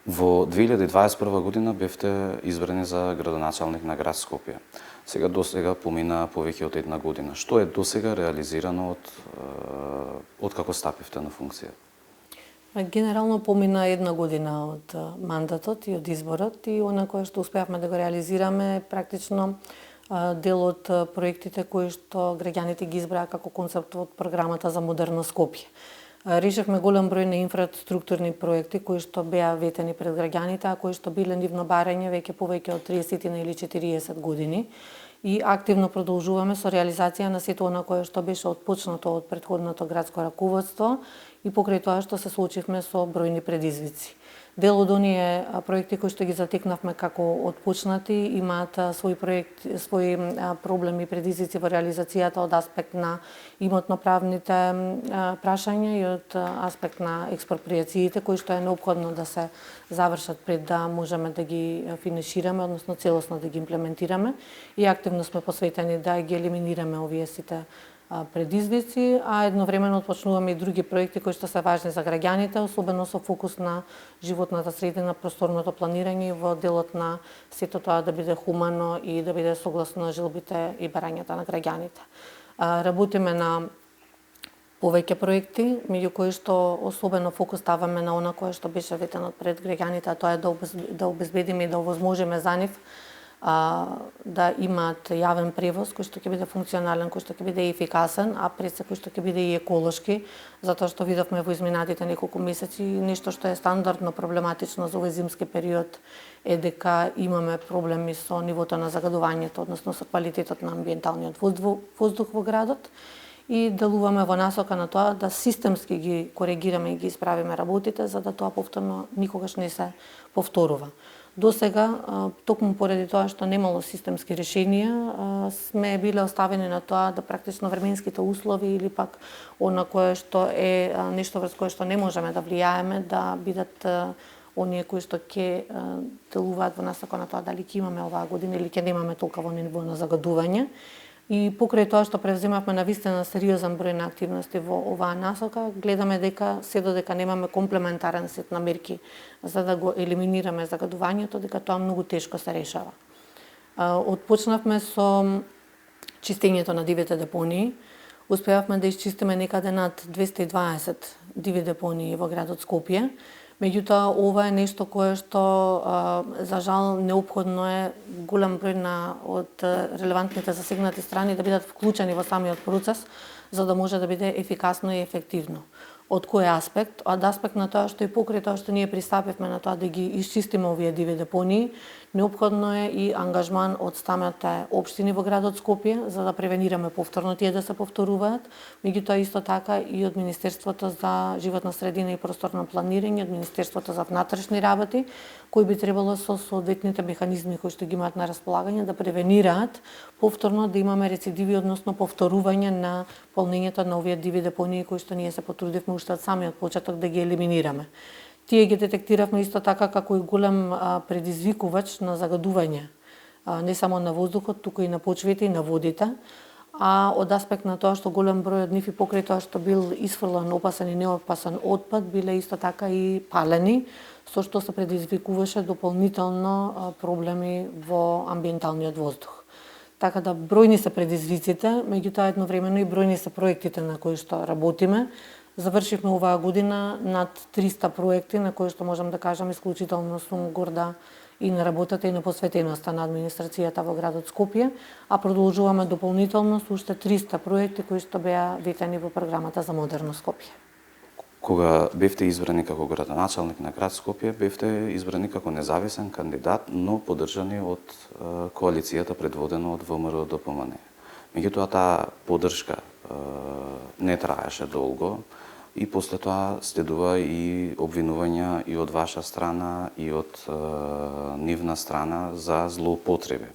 Во 2021 година бевте избрани за градоначалник на град Скопје. Сега досега помина повеќе од една година. Што е досега реализирано од како стапивте на функција? Генерално помина една година од мандатот и од изборот и она кое што успеавме да го реализираме практично дел од проектите кои што граѓаните ги избраа како концепт од програмата за модерно Скопје. Решивме голем број на инфраструктурни проекти кои што беа ветени пред граѓаните, а кои што биле нивно барање веќе повеќе од 30 или 40 години. И активно продолжуваме со реализација на сето она кое што беше отпочнато од претходното градско раководство и покрај тоа што се соочивме со бројни предизвици. Дел од оние проекти кои што ги затекнавме како отпочнати имаат свои проблеми и предизвици во реализацијата од аспект на имотно-правните прашања и од аспект на експроприациите кои што е неопходно да се завршат пред да можеме да ги финишираме, односно целосно да ги имплементираме и активно сме посветени да ги елиминираме овие сите предизвици, а едновремено отпочнуваме и други проекти кои што се важни за граѓаните, особено со фокус на животната средина, просторното планирање во делот на сето тоа да биде хумано и да биде согласно на желбите и барањата на граѓаните. Работиме на повеќе проекти, меѓу кои што особено фокус ставаме на она кое што беше ветено пред граѓаните, а тоа е да обезбедиме и да овозможиме за нив да имаат јавен превоз кој што ќе биде функционален, кој што ќе биде ефикасен, а пред се кој што ќе биде и еколошки, затоа што видовме во изминатите неколку месеци нешто што е стандардно проблематично за овој зимски период е дека имаме проблеми со нивото на загадувањето, односно со квалитетот на амбиенталниот воздух во градот и делуваме во насока на тоа да системски ги коригираме и ги исправиме работите за да тоа повторно никогаш не се повторува. До сега, токму поради тоа што немало системски решенија, сме биле оставени на тоа да практично временските услови или пак она кое што е нешто врз кое што не можеме да влијаеме, да бидат оние кои што ќе делуваат во насока на тоа дали ќе имаме оваа година или ќе немаме толкова ниво на загадување. И покрај тоа што превземавме навистина сериозен број на активности во оваа насока, гледаме дека се додека немаме комплементарен сет на мерки за да го елиминираме загадувањето, дека тоа многу тешко се решава. Отпочнавме со чистењето на дивите депонии. Успеавме да исчистиме некаде над 220 диви депонии во градот Скопје. Меѓутоа, ова е нешто кое што, за жал, неопходно е голем број од релевантните засегнати страни да бидат вклучени во самиот процес, за да може да биде ефикасно и ефективно. Од кој аспект? Од аспект на тоа што и покрај тоа што ние пристапивме на тоа да ги исчистиме овие диви депонии, неопходно е и ангажман од самите општини во градот Скопје за да превенираме повторно тие да се повторуваат, меѓутоа исто така и од Министерството за животна средина и просторно планирање, од Министерството за внатрешни работи, кои би требало со соодветните механизми кои што ги имаат на располагање да превенираат повторно да имаме рецидиви, односно повторување на полнењето на овие диви депонии кои што ние се потрудивме уште од самиот почеток да ги елиминираме. Тие ги детектиравме исто така како и голем предизвикувач на загадување, не само на воздухот, туку и на почвите и на водите, а од аспект на тоа што голем број од нив и покрај тоа што бил исфрлан опасен и неопасен отпад, биле исто така и палени, со што се предизвикуваше дополнително проблеми во амбиенталниот воздух. Така да бројни се предизвиците, меѓутоа едновремено и бројни се проектите на кои што работиме. Завршивме оваа година над 300 проекти на кои што можам да кажам исклучително сум горда и на работата и на посветеноста на администрацијата во градот Скопје, а продолжуваме дополнително со уште 300 проекти кои што беа ветени во програмата за модерно Скопје. Кога бевте избрани како градоначалник на град Скопје, бевте избрани како независен кандидат, но поддржани од коалицијата предводена од ВМРО ДПМН. Меѓутоа таа поддршка не траеше долго и после тоа следува и обвинувања и од ваша страна и од нивна страна за злоупотреби.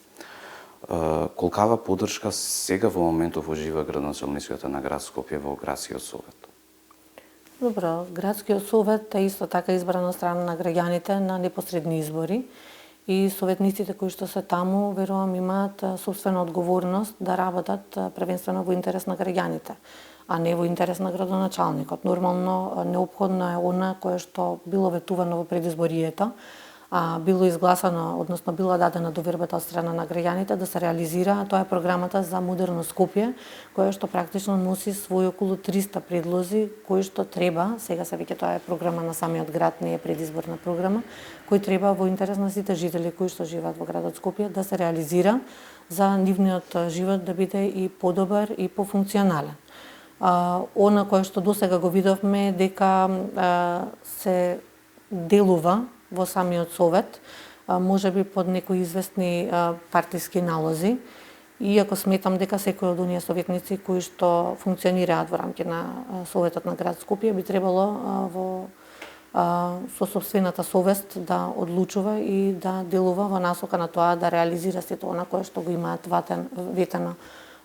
Колкава поддршка сега во моментов ужива градоначалниците на град Скопје во градскиот совет? Добро, градскиот совет е исто така избран од страна на граѓаните на непосредни избори и советниците кои што се таму, верувам, имаат собствена одговорност да работат првенствено во интерес на граѓаните, а не во интерес на градоначалникот. Нормално, неопходно е она кое што било ветувано во предизборието, било изгласано, односно била дадена довербата од страна на граѓаните да се реализира, а тоа е програмата за модерно Скопје, која што практично носи свој околу 300 предлози кои што треба, сега се веќе тоа е програма на самиот град, не е предизборна програма, кој треба во интерес на сите жители кои што живеат во градот Скопје да се реализира за нивниот живот да биде и подобар и пофункционален. Она кое што досега го видовме дека се делува во самиот совет, може би под некои известни партиски налози, иако сметам дека секој од оние советници кои што функционираат во рамки на Советот на град Скопје би требало со собствената совест да одлучува и да делува во насока на тоа да реализира сето она кое што го имаат ветено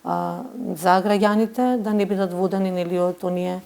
за граѓаните, да не бидат водени нели од оние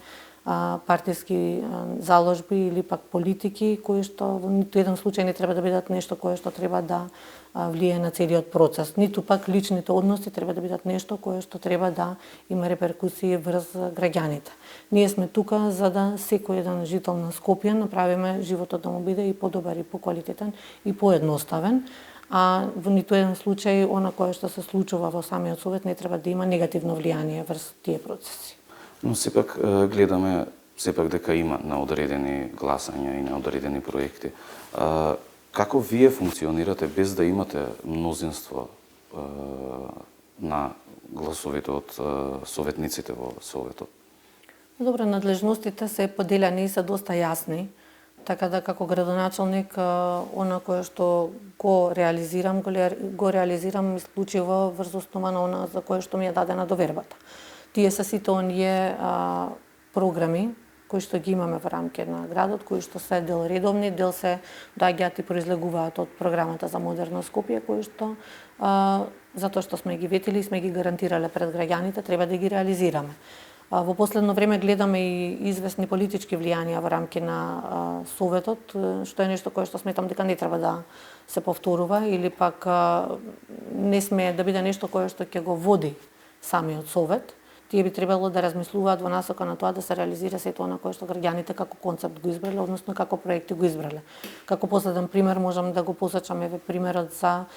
партиски заложби или пак политики кои што во ниту еден случај не треба да бидат нешто кое што треба да влие на целиот процес, ниту пак личните односи треба да бидат нешто кое што треба да има реперкусии врз граѓаните. Ние сме тука за да секој еден жител на Скопје направиме животот да му биде и подобар и поквалитетен и поедноставен, а во ниту еден случај она кое што се случува во самиот совет не треба да има негативно влијание врз тие процеси. Но сепак гледаме дека има на одредени гласања и на одредени проекти. Како вие функционирате без да имате мнозинство на гласовите од советниците во Советот? Добро, надлежностите се поделени и се доста јасни, така да како градоначалник она кое што го реализирам исклучиво врз основа на она за кое што ми е дадена довербата. Тие се сите оние програми кои што ги имаме во рамки на градот, кои што се дел редовни, дел се доаѓаат и произлегуваат од програмата за модерно Скопје, кои што затоа што сме ги ветили и сме ги гарантирале пред граѓаните, треба да ги реализираме. Во последно време гледаме и известни политички влијанија во рамки на Советот, што е нешто кое што сметам дека не треба да се повторува или пак не сме да биде нешто кое што ќе го води самиот Совет. Тие би требало да размислуваат во насока на тоа да се реализира сето она кое што граѓаните како концепт го избрале, односно како проекти го избрале. Како последен пример можам да го посочам примерот за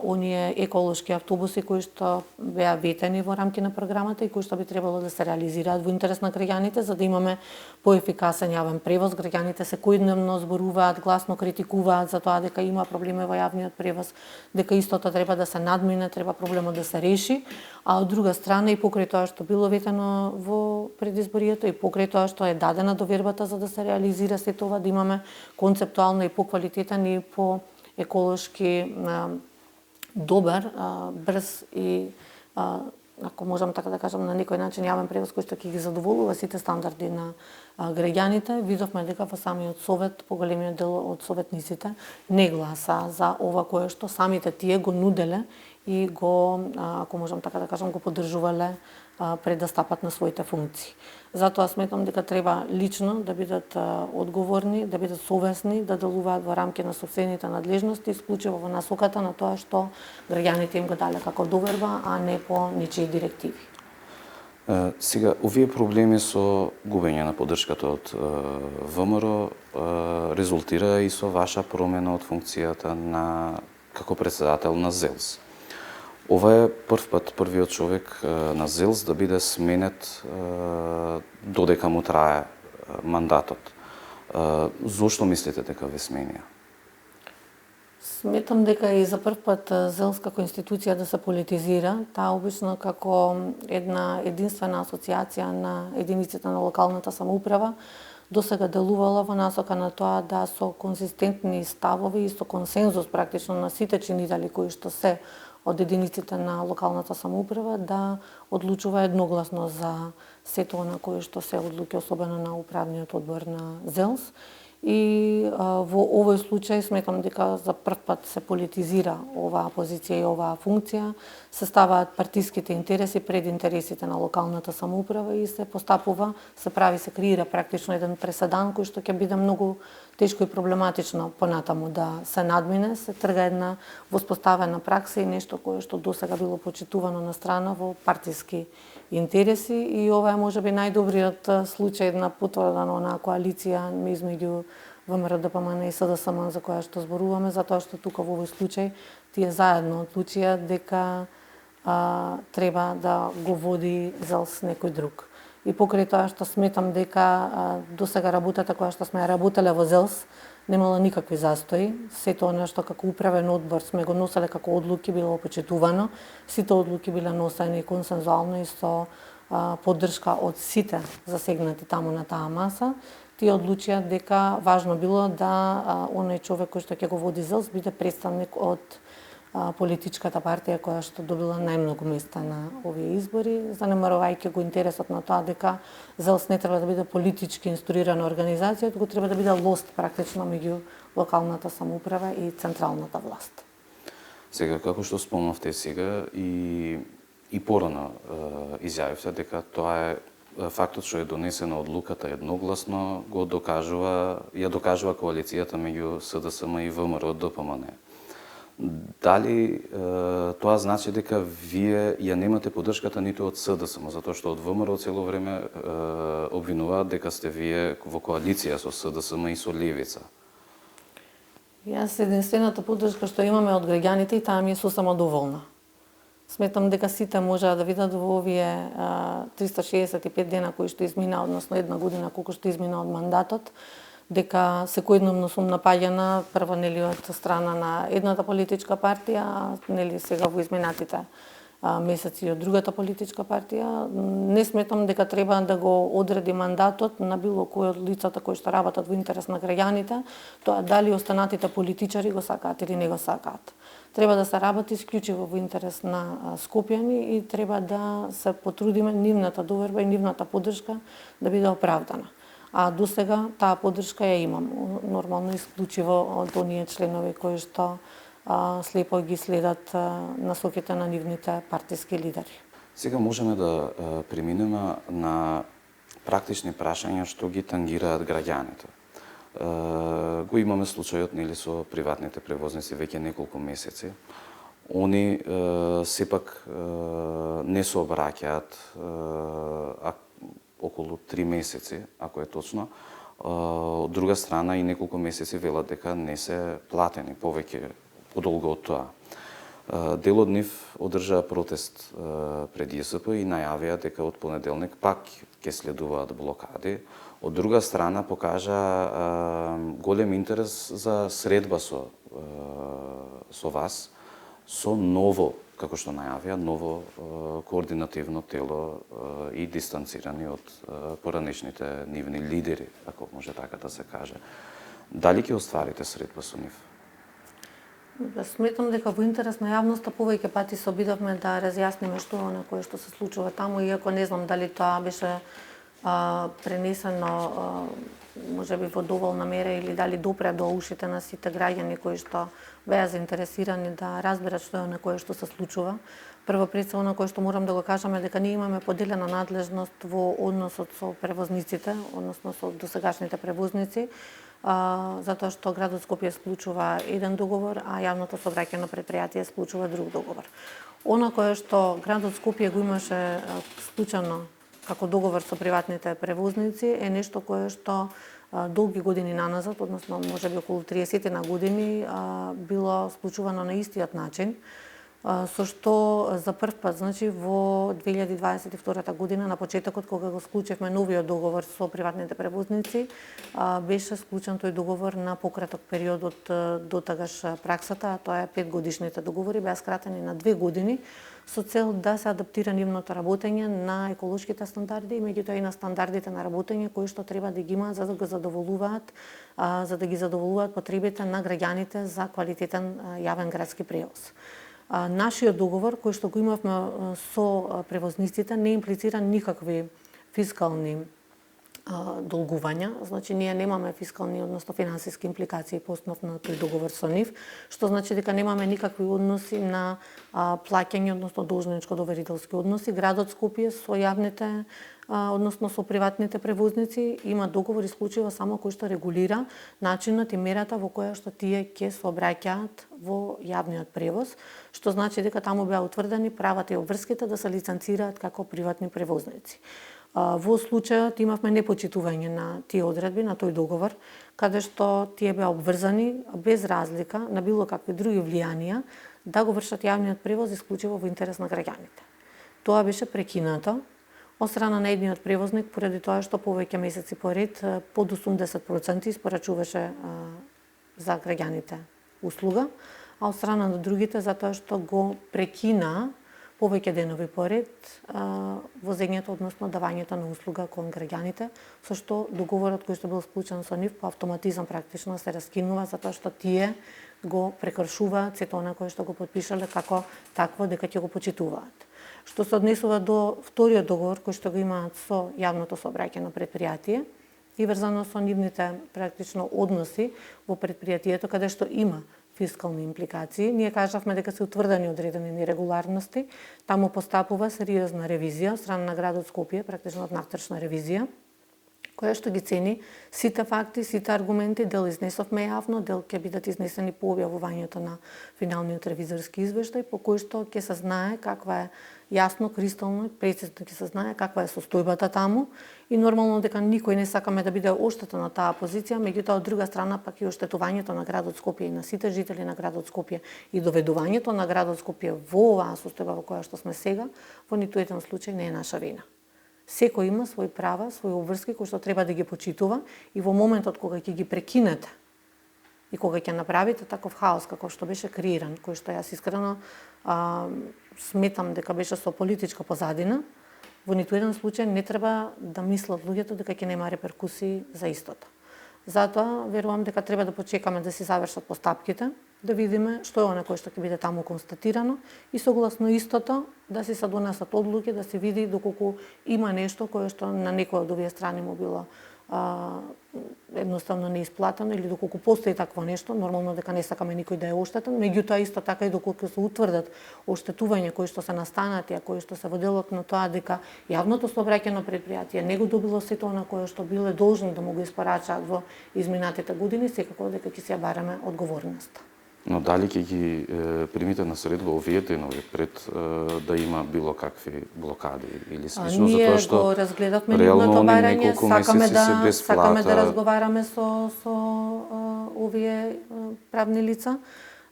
оние еколошки автобуси кои што беа ветени во рамки на програмата и кои што би требало да се реализираат во интерес на граѓаните за да имаме поефикасен јавен превоз. Граѓаните секојдневно зборуваат, гласно критикуваат за тоа дека има проблеми во јавниот превоз, дека истото треба да се надмине, треба проблемот да се реши, а од друга страна и покрај тоа што било ветено во предизборието и покрај тоа што е дадена довербата за да се реализира се тоа, да имаме концептуално и поквалитетен и по еколошки добар, брз и ако можам така да кажам на некој начин јавен превоз кој што ќе ги задоволува сите стандарди на граѓаните. Видовме дека во самиот совет поголемиот дел од советниците не гласа за ова кое што самите тие го нуделе и го, ако можам така да кажам, го поддржувале пред да стапат на своите функции. Затоа сметам дека треба лично да бидат одговорни, да бидат совесни, да делуваат во рамки на собствените надлежности, исклучиво во насоката на тоа што граѓаните им го дале како доверба, а не по ничии директиви. Сега, овие проблеми со губење на поддршката од ВМРО резултира и со ваша промена од функцијата како председател на ЗЕЛС. Ова е првиот човек на ЗЕЛС да биде сменет додека му трае мандатот. Зошто мислите дека ве сменија? Сметам дека и за прв пат ЗЕЛС како институција да се политизира, таа обично како една единствена асоциација на единиците на локалната самоуправа досега делувала во насока на тоа да со конзистентни ставови и со консензус практично на сите чинители кои што се од единиците на локалната самоуправа да одлучува едногласно за сето она кое што се одлуки, особено на управниот одбор на ЗЕЛС. и во овој случај сметам дека за прв пат се политизира оваа позиција и оваа функција, се ставаат партиските интереси пред интересите на локалната самоуправа и се постапува, се креира практично еден преседан кој што ќе биде многу тешко и проблематично понатаму да се надмине, се трга една воспоставена пракса и нешто кое што досега било почитувано на страна во партиски интереси и ова е можеби најдобриот случај на потврда на онаа коалиција измеѓу ВМРО ДПМН и СДСМ за која што зборуваме, затоа што тука во овој случај тие заедно одлучија дека треба да го води ЗЕЛС некој друг. И покрај тоа што сметам дека досега работата која што сме работеле во ЗЕЛС немала никакви застои. Сето она што како управен одбор сме го носеле како одлуки било почитувано. Сите одлуки биле носени консензуално и со поддршка од сите засегнати таму на таа маса. Тие одлучија дека важно било да оној човек кој што ќе го води ЗЕЛС биде представник од политичката партија која што добила најмногу места на овие избори, занемарувајќи го интересот на тоа дека ЗЕЛС не треба да биде политички инструирана организација, туку треба да биде лост практично меѓу локалната самоуправа и централната власт. Сега, како што спомнавте сега и порано изјавивте дека тоа е фактот што е донесена одлуката едногласно ја докажува коалицијата меѓу СДСМ и ВМРО ДПМН. Дали тоа значи дека вие ја немате поддршката ниту од СДСМ, затоа што од ВМРО цело време обвинуваат дека сте вие во коалиција со СДСМ и со Левица? Јас единствената поддршка што имаме од граѓаните и таа ми е сосема доволна. Сметам дека сите можеа да видат во овие 365 дена кои што измина, односно една година колку што измина од мандатот, дека секојдневно сум напаѓана прво нели од страна на едната политичка партија, нели сега во изминатите месеци од другата политичка партија. Не сметам дека треба да го одреди мандатот на било кој од лицата кои што работат во интерес на граѓаните, тоа дали останатите политичари го сакаат или не го сакаат. Треба да се работи исклучиво во интерес на Скопјани и треба да се потрудиме нивната доверба и нивната поддршка да биде оправдана. А до сега таа поддршка ја имам, нормално исклучиво од оние членови кои што слепо ги следат насоките на нивните партиски лидери. Сега можеме да преминеме на практични прашања што ги тангираат граѓаните. Го имаме случајот нели со приватните превозници веќе неколку месеци. Они сепак не се обраќаат околу 3 месеци, ако е точно. Од друга страна и неколку месеци велат дека не се платени повеќе подолго од тоа. Дел од нив одржаа протест пред ЈСП и најавија дека од понеделник пак ќе следуваат блокади. Од друга страна покажа голем интерес за средба со вас, со ново, како што најавија, ново координативно тело и дистанцирани од поранешните нивни лидери, ако може така да се каже. Дали ќе остварите средба со нив? Сметам дека во интерес на јавноста повеќе пати се обидовме да разјасниме што на кое што се случува таму, иако не знам дали тоа беше пренесено можеби во доволна мера или дали допре до ушите на сите граѓани кои што беа заинтересирани да разберат што е на кое што се случува. Прво пред се на кое што морам да го кажам е дека ние имаме поделена надлежност во односот со превозниците, односно со досегашните превозници, затоа што градот Скопје склучува еден договор, а јавното сообраќајно предпријатие склучува друг договор. Она кое што градот Скопје го имаше склучено како договор со приватните превозници е нешто кое што долги години наназад, односно можеби околу 30 на години, било склучувано на истиот начин, со што за прв пат, значи во 2022 година на почетокот кога го склучевме новиот договор со приватните превозници, беше склучен тој договор на пократок период од дотагаш праксата, а тоа е 5 годишните договори беа скратени на 2 години со цел да се адаптира нивното работење на еколошките стандарди и меѓутоа и на стандардите на работење кои што треба да ги имаат за да ги задоволуваат потребите на граѓаните за квалитетен јавен градски преvoz. Нашиот договор кој што го имавме со превозниците не имплицира никакви фискални долгувања, значи ние немаме фискални, односно финансиски импликации по основ на тој договор со нив, што значи дека немаме никакви односи на плаќање, односно должничко-доверителски односи. Градот Скопје со јавните, односно со приватните превозници има договор исклучиво само кој што регулира начинот и мерата во која што тие ќе сообраќаат во јавниот превоз, што значи дека таму беа утврдени правата и обврските да се лиценцираат како приватни превозници. Во случајот имавме непочитување на тие одредби, на тој договор, каде што тие беа обврзани без разлика на било какви други влијанија да го вршат јавниот превоз исклучиво во интерес на граѓаните. Тоа беше прекинато од страна на едниот превозник поради тоа што повеќе месеци поред под 80% испорачуваше за граѓаните услуга, а од страна на другите затоа што го прекина повеќе денови поред возењето, односно давањето на услуга кон граѓаните, со што договорот кој што бил склучен со нив по автоматизам практично се раскинува затоа што тие го прекршуваат сето она кое што го потпишале како такво дека ќе го почитуваат. Што се однесува до вториот договор кој што го имаат со јавното сообраќајно предпријатие и врзано со нивните практично односи во предпријатието каде што има фискални импликации. Ние кажавме дека се утврдени одредени нерегуларности, таму постапува сериозна ревизија од страна на градот Скопје, практично внатрешна ревизија, која што ги цени сите факти, сите аргументи, дел изнесовме јавно, дел ќе бидат изнесени по објавувањето на финалниот ревизорски извештај, по кој што ќе се знае каква е јасно, кристално и прецизно ќе се знае каква е состојбата таму и нормално дека никој не сакаме да биде оштетен на таа позиција, меѓутоа од друга страна пак и оштетувањето на градот Скопје и на сите жители на градот Скопје и доведувањето на градот Скопје во оваа состојба во која што сме сега, во ниту еден случај не е наша вина. Секој има свои права, свои обврски кои што треба да ги почитува и во моментот кога ќе ги прекинете и кога ќе направите таков хаос како што беше креиран, кој што јас искрено сметам дека беше со политичка позадина, во ниту еден случај не треба да мислат луѓето дека ќе нема реперкусии за истото. Затоа верувам дека треба да почекаме да се завршат постапките, да видиме што е она кое што ќе биде таму констатирано и согласно истото да се донесат одлуки, да се види доколку има нешто кое што на некој од овие страни му било едноставно неисплатено или доколку постои такво нешто, нормално дека не сакаме никој да е оштетен, меѓутоа исто така и доколку се утврдат оштетувања кои што се настанати, а кои што се во делот на тоа дека јавното сообраќајно предпријатие не го добило сето она кое што биле должни да му го испорачаат во изминатите години, секако дека ќе си ја бараме одговорноста. Но дали ќе ги примите на средба овие денови пред да има било какви блокади или слично, затоа што ние го разгледавме нивното барање, сакаме да разговараме со овие правни лица.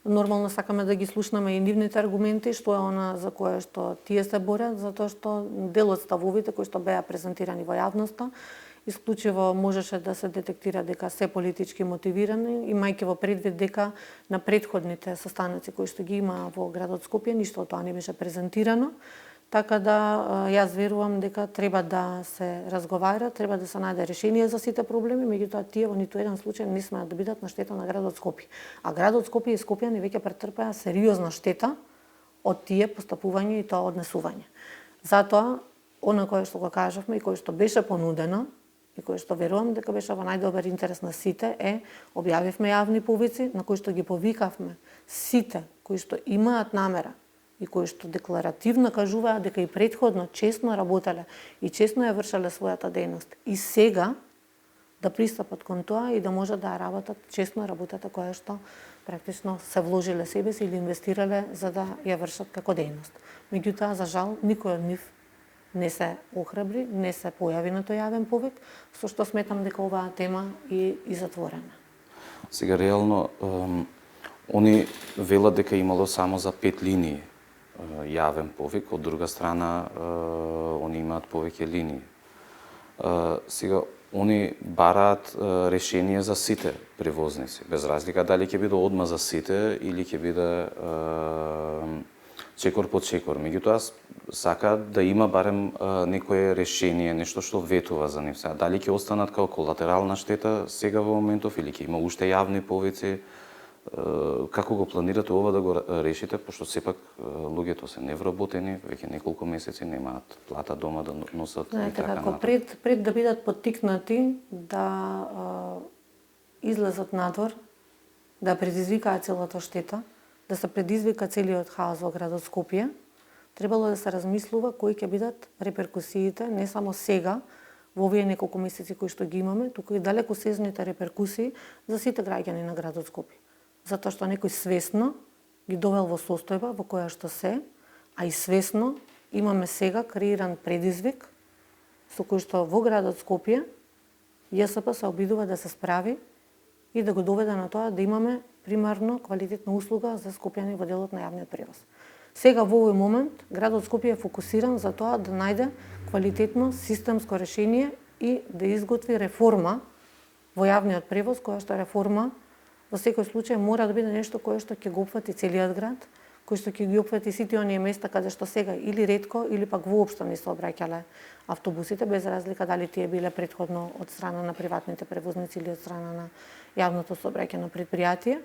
Нормално сакаме да ги слушнаме и нивните аргументи, што е она за кое што тие се борат, затоа што дел од ставовите кои што беа презентирани во јавноста исклучиво можеше да се детектира дека се политички мотивирани, имајќи во предвид дека на претходните состаноци кои што ги има во градот Скопје, ништо од тоа не беше презентирано. Така да јас верувам дека треба да се разговара, треба да се најде решение за сите проблеми, меѓутоа тие во ниту еден случај не смеат да бидат на штета на градот Скопје. А градот Скопје и Скопјани веќе претрпеа сериозна штета од тие постапувања и тоа однесување. Затоа, она кое што го кажавме и кое што беше понудено, и кој што верувам дека беше во најдобар интерес на сите е, објавивме јавни повици на кои што ги повикавме сите кои што имаат намера и кои што декларативно кажуваат дека и претходно честно работеле и честно ја вршеле својата дејност и сега да пристапат кон тоа и да можат да работат честно работата која што практично се вложиле себе си или инвестирале за да ја вршат како дејност. Меѓутоа, за жал, никој од нив не се охрабри, не се појави на тој јавен повик, со што сметам дека оваа тема е и затворена. Сега реално они велат дека имало само за 5 линии јавен повик, од друга страна они имаат повеќе линии. Сега они бараат решение за сите превозници, без разлика дали ќе биде одма за сите или ќе биде чекор по чекор. Меѓутоа сакаат да има барем некое решение, нешто што ветува за нив. Дали ќе останат како колатерална штета сега во моментов или ќе има уште јавни повици, како го планирате ова да го решите, пошто сепак луѓето се невработени, веќе неколку месеци немаат плата дома да носат и Знаете така како, натаму. пред да бидат поттикнати да излезат надвор, да предизвикаат целата штета, да се предизвика целиот хаос во градот Скопје, требало да се размислува кои ќе бидат реперкусиите не само сега во овие неколку месеци кои што ги имаме, туку и далеку сезните реперкусии за сите граѓани на градот Скопје. Затоа што некој свесно ги довел во состојба во која што се, а и свесно имаме сега креиран предизвик со кој што во градот Скопје ЈСП се обидува да се справи и да го доведе на тоа да имаме примарно квалитетна услуга за скопјани во делот на јавниот превоз. Сега во овој момент градот Скопје е фокусиран за тоа да најде квалитетно системско решение и да изготви реформа во јавниот превоз, која што реформа во секој случај мора да биде нешто кое што ќе го опфати целиот град, кој што ќе ги опфати сите оние места каде што сега или ретко или пак воопшто не се обраќале автобусите, без разлика дали тие биле претходно од страна на приватните превозници или од страна на јавното сообраќајно предпријатие.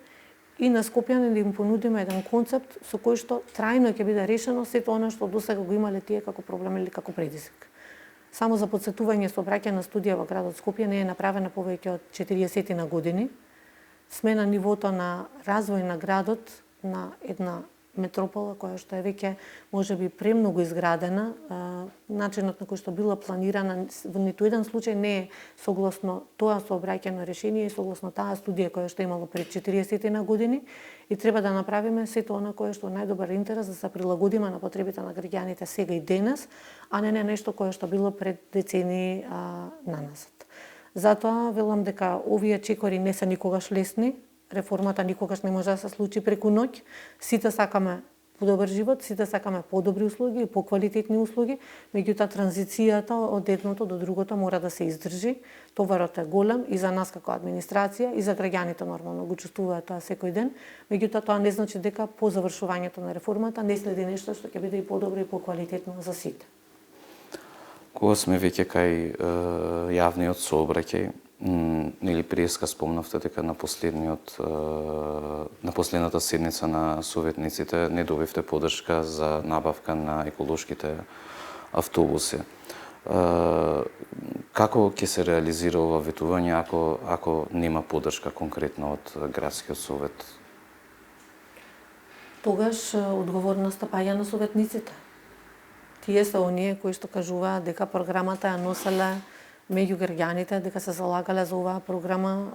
И на скопјани да им понудиме еден концепт со кој што трајно ќе биде решено сето она што досега го имале тие како проблем или како предизвик. Само за подсетување, сообраќајна студија во градот Скопје не е направена повеќе од 40 на години. Сме на нивото на развој на градот на една метропола која што е веќе можеби премногу изградена, начинот на кој што била планирана во ниту еден случај не е согласно тоа сообраќајно решение и согласно таа студија која што имало пред 40 на години и треба да направиме сето она кое што е најдобар интерес да се прилагодиме на потребите на граѓаните сега и денес, а не нешто кое што било пред децении наназад. Затоа велам дека овие чекори не се никогаш лесни. Реформата никогаш не може да се случи преку ноќ. Сите сакаме подобар живот, сите сакаме подобри услуги и поквалитетни услуги, меѓутоа транзицијата од едното до другото мора да се издржи. Товарот е голем и за нас како администрација и за граѓаните нормално го чувствуваат тоа секој ден, меѓутоа тоа не значи дека по завршувањето на реформата не следи нешто што ќе биде и подобро и поквалитетно за сите. Кога сме веќе кај јавниот сообраќај, или преска спомнавте дека на последната седница на советниците не добивте поддршка за набавка на еколошките автобуси. Како ќе се реализира ова ветување ако нема поддршка конкретно од градскиот совет? Тогаш одговорноста паѓа на советниците. Тие се оние кои што кажуваат дека програмата ја носеле меѓу граѓаните, дека се залагале за оваа програма,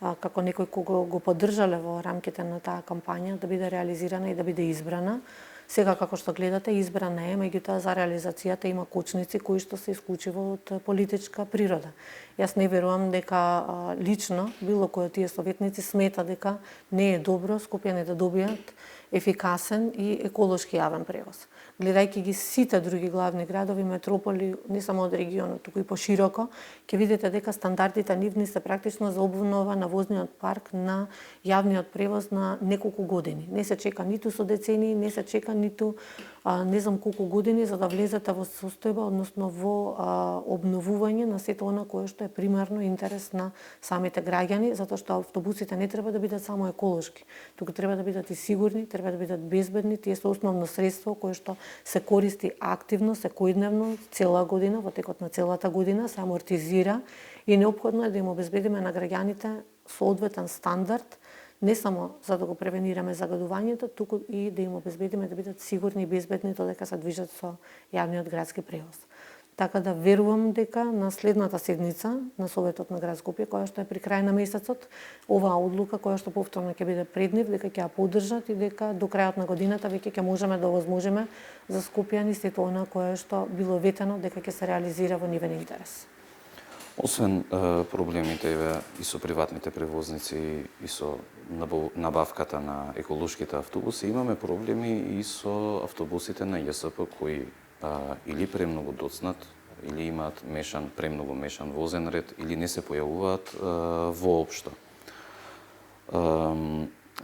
како некој кого го поддржале во рамките на таа кампања, да биде реализирана и да биде избрана. Сега, како што гледате, избрана е, меѓутоа за реализацијата има кочници кои што се исклучиво од политичка природа. Јас не верувам дека лично било кој од тие советници смета дека не е добро скопјани да добијат ефикасен и еколошки јавен превоз. Гледајќи ги сите други главни градови, метрополи, не само од регионот, туку и пошироко, ќе видите дека стандардите нивни се практично за обнова на возниот парк на јавниот превоз на неколку години. Не се чека ниту со децении, не се чека ниту не знам колку години за да влезете во состојба, односно во обновување на сето она кое што е примарно интерес на самите граѓани, затоа што автобусите не треба да бидат само еколошки, туку треба да бидат и сигурни, треба да бидат безбедни, тие се основно средство кое што се користи активно, секојдневно, цела година, во текот на целата година, се амортизира и неопходно е да им обезбедиме на граѓаните соодветен стандард, не само за да го превенираме загадувањето, туку и да им обезбедиме да бидат сигурни и безбедни додека се движат со јавниот градски превоз. Така да верувам дека на следната седница на Советот на град Скопје, која што е при крај на месецот, оваа одлука која што повторно ќе биде пред нив, дека ќе ја поддржат и дека до крајот на годината веќе ќе можеме да овозможиме за скопјани сето она кое што било ветено дека ќе се реализира во нивен интерес. Освен проблемите и со приватните превозници и со набавката на еколошките автобуси, имаме проблеми и со автобусите на ЈСП кои или премногу доцнат, или имаат премногу мешан возен ред, или не се појавуваат воопшто.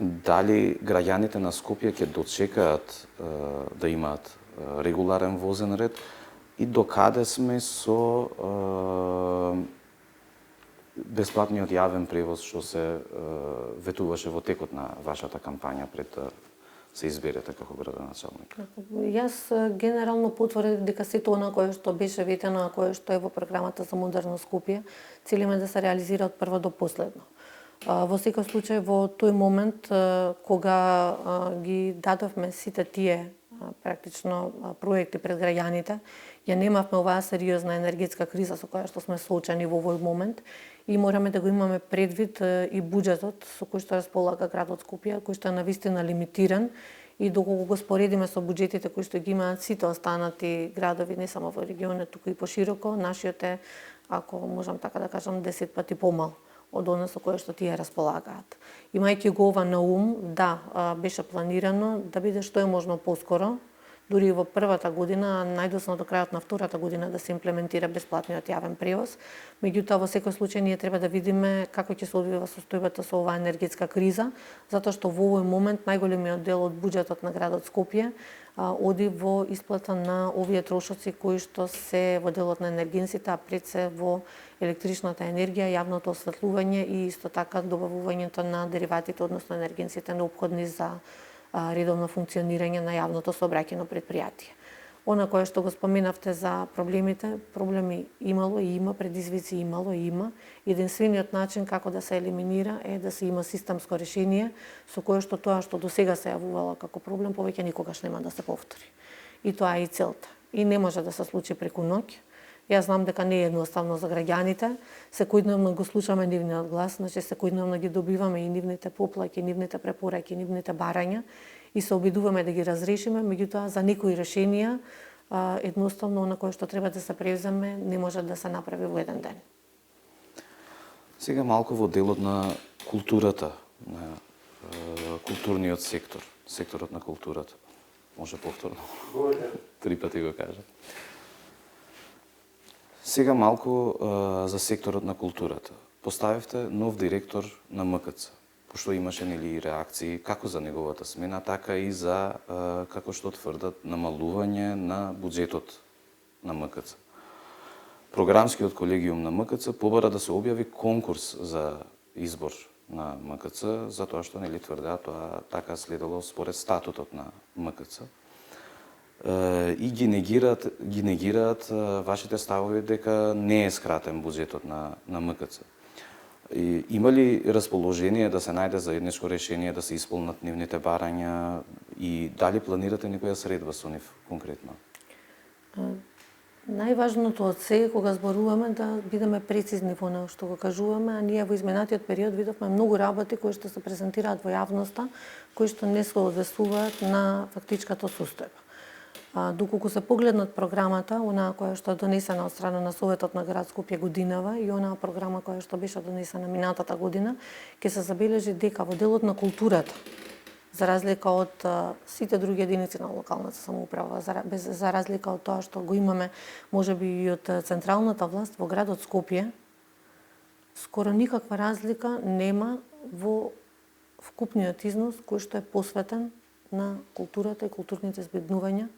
Дали граѓаните на Скопје ќе дочекаат да имаат регуларен возен ред и докаде сме со бесплатниот јавен превоз што се ветуваше во текот на вашата кампања пред да се изберете како градоначалник? Јас генерално потврдив дека сето она кое што беше ветено, а кое што е во програмата за модерно Скопје, целиме да се реализира од прво до последно. Во секој случај, во тој момент, кога ги дадовме сите тие практично проекти пред граѓаните, ја немавме оваа сериозна енергетска криза со која што сме соочени во овој момент и мораме да го имаме предвид и буџетот со кој што располага градот Скопје, кој што е навистина лимитиран и доколку го споредиме со буџетите кои што ги имаат сите останати градови, не само во регионот, туку и пошироко, нашиот е, ако можам така да кажам, 10 пати помал од она со кое што тие располагаат. Имајќи го ова на ум, да, беше планирано да биде што е можно поскоро, дури и во првата година, најдосно до крајот на втората година да се имплементира бесплатниот јавен превоз. Меѓутоа, во секој случај ние треба да видиме како ќе се одвива состојбата со оваа енергетска криза, затоа што во овој момент најголемиот дел од буџетот на градот Скопје оди во исплата на овие трошоци кои што се во делот на енергенсите, а пред се во електричната енергија, јавното осветлување и исто така добавувањето на дериватите, односно енергенсите неопходни за редовно функционирање на јавното сообраќајно предпријатие. Она кое што го споменавте за проблемите, проблеми имало и има, предизвици имало и има. Единствениот начин како да се елиминира е да се има системско решение со кое што тоа што досега се јавувало како проблем повеќе никогаш нема да се повтори. И тоа е и целта. И не може да се случи преку ноќ. Јас знам дека не е едноставно за граѓаните, секојдневно го слушаме нивниот глас, значи секојдневно ги добиваме и нивните поплаки, нивните препораки, нивните барања и се обидуваме да ги разрешиме, меѓутоа за некои решенија едноставно на кое што треба да се превземе не може да се направи во еден ден. Сега малку во делот на културата, на културниот сектор, секторот на културата. Може повторно. 3 пати го кажа. Сега малку за секторот на културата. Поставивте нов директор на МКЦ, пошто имаше нели реакции како за неговата смена, така и за како што тврдат намалување на буџетот на МКЦ. Програмскиот колегиум на МКЦ побара да се објави конкурс за избор на МКЦ, затоа што нели тврдеа тоа така следело според статутот на МКЦ. И ги негираат вашите ставови дека не е скратен буџетот на МКЦ. И има ли расположение да се најде заедничко решение да се исполнат нивните барања и дали планирате некоја средба со нив конкретно? Најважното од се кога зборуваме да бидеме прецизни во она што го кажуваме, а ние во изминатиот период видовме многу работи кои што се презентираат во јавноста, кои што не се однесуваат на фактичката состојба. Доколку се погледнат програмата, онаа која што е донесена од страна на Советот на град Скопје годинава и онаа програма која што беше донесена минатата година, ќе се забележи дека во делот на културата, за разлика од сите други единици на локалната самоуправа, за разлика од тоа што го имаме можеби и од централната власт во градот Скопје, скоро никаква разлика нема во вкупниот износ кој што е посветен на културата и културните збеднувања,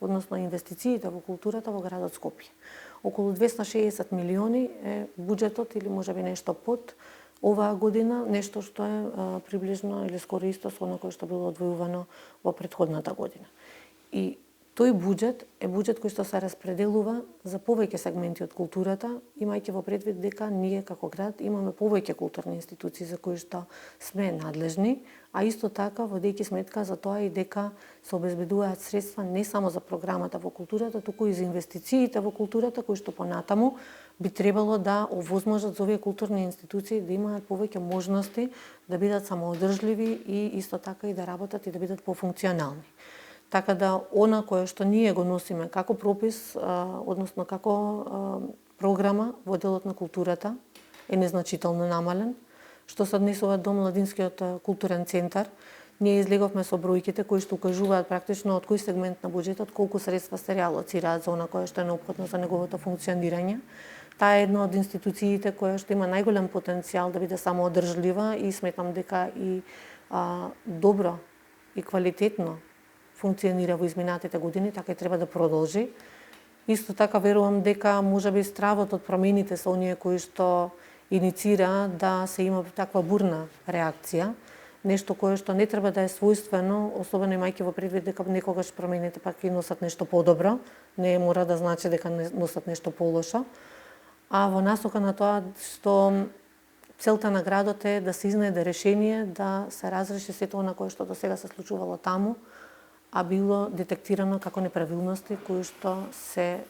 односно инвестициите во културата во градот Скопје. Околу 260 милиони е буџетот или можеби нешто под оваа година, нешто што е приближно или скоро исто со оно кое што било одвојувано во претходната година. И тој буџет е буџет кој што се распределува за повеќе сегменти од културата, имајќи во предвид дека ние како град имаме повеќе културни институции за кои што сме надлежни, а исто така водејќи сметка за тоа и дека се обезбедуваат средства не само за програмата во културата, туку и за инвестициите во културата кои што понатаму би требало да овозможат за овие културни институции да имаат повеќе можности да бидат самоодржливи и исто така и да работат и да бидат пофункционални. Така да, она кое што ние го носиме како пропис, односно како програма во делот на културата, е незначително намален. Што се однесува до Младинскиот културен центар, ние излеговме со бројките кои што укажуваат практично од кој сегмент на буџетот колку средства се реалоцираат за она кое што е неопходно за неговото функционирање. Таа е една од институциите која што има најголем потенцијал да биде самоодржлива и сметам дека и добро и квалитетно функционира во изминатите години, така и треба да продолжи. Исто така верувам дека можеби стравот од промените со оние кои што иницира да се има таква бурна реакција, нешто кое што не треба да е својствено, особено имајќи во предвид дека некогаш промените пак и носат нешто подобро, не мора да значи дека носат нешто полошо, а во насока на тоа што целта на градот е да се изнајде решение да се разреши сето она кое што до сега се случувало таму, а било детектирано како неправилности кои што се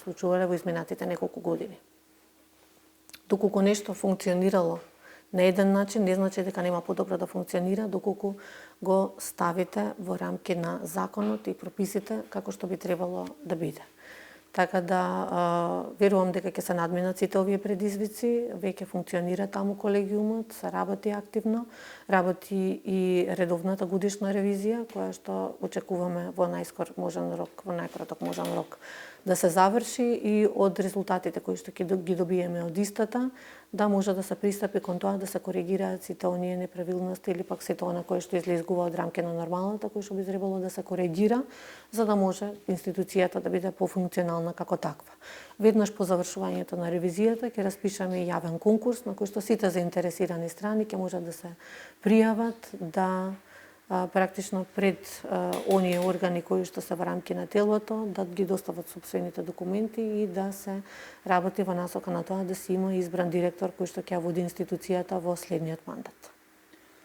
случувале во изминатите неколку години. Доколку нешто функционирало на еден начин, не значи дека нема подобро да функционира, доколку го ставите во рамки на законот и прописите како што би требало да биде. Така да верувам дека ќе се надминат сите овие предизвици, веќе функционира таму колегиумот, се работи активно, работи и редовната годишна ревизија, која што очекуваме во најскор можен рок, во најкраток можен рок да се заврши и од резултатите кои што ги добиеме од истата, да може да се пристапи кон тоа да се коригираат сите оние неправилности или пак сето она кое што излезгува од рамки на нормалната, кој што би требало да се коригира, за да може институцијата да биде пофункционална како таква. Веднаш по завршувањето на ревизијата ќе распишеме јавен конкурс на кој што сите заинтересирани страни ќе можат да се пријават да практично пред оние органи кои што се во рамки на телото да ги достават сопствените документи и да се работи во насока на тоа да се има избран директор кој што ќе води институцијата во следниот мандат.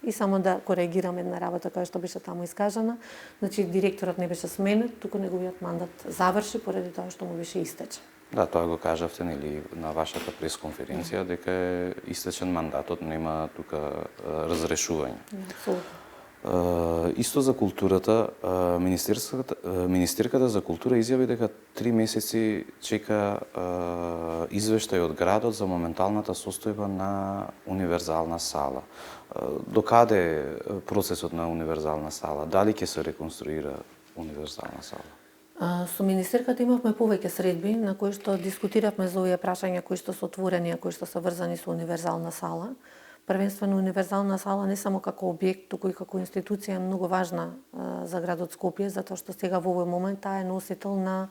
И само да коригирам една работа која што беше таму искажана, значи директорот не беше сменет, туку неговиот мандат заврши поради тоа што му беше истечен. Да, тоа го кажавте нели на вашата пресконференција дека е истечен мандатот, нема тука разрешување. Апсолутно. Исто за културата, министерката за култура изјави дека 3 месеци чека извештај од градот за моменталната состојба на универзална сала. Докаде е процесот на универзална сала? Дали ќе се реконструира универзална сала? Со министерката имавме повеќе средби на кои што дискутиравме за овие прашања кои што се отворени, а кои што се врзани со универзална сала. Првенствено универзална сала не само како објект, туку и како институција е многу важна за градот Скопје, затоа што сега во овој момент таа е носител на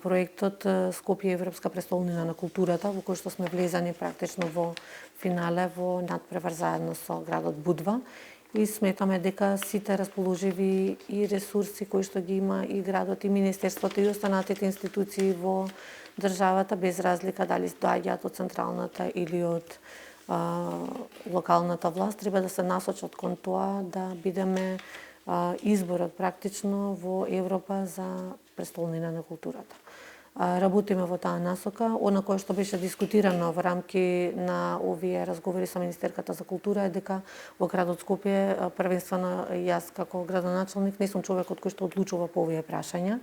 проектот Скопје Европска престолнина на културата, во кој што сме влезани практично во финале во надпревар заедно со градот Будва. И сметаме дека сите расположиви и ресурси кои што ги има и градот и министерството и останатите институции во државата, без разлика дали доаѓаат од централната или од локалната власт, треба да се насочат кон тоа да бидеме изборот практично во Европа за престолнина на културата. Работиме во таа насока. Она кое што беше дискутирано во рамки на овие разговори со Министерката за култура е дека во градот Скопје првенствено јас како градоначелник не сум човекот кој што одлучува по овие прашања.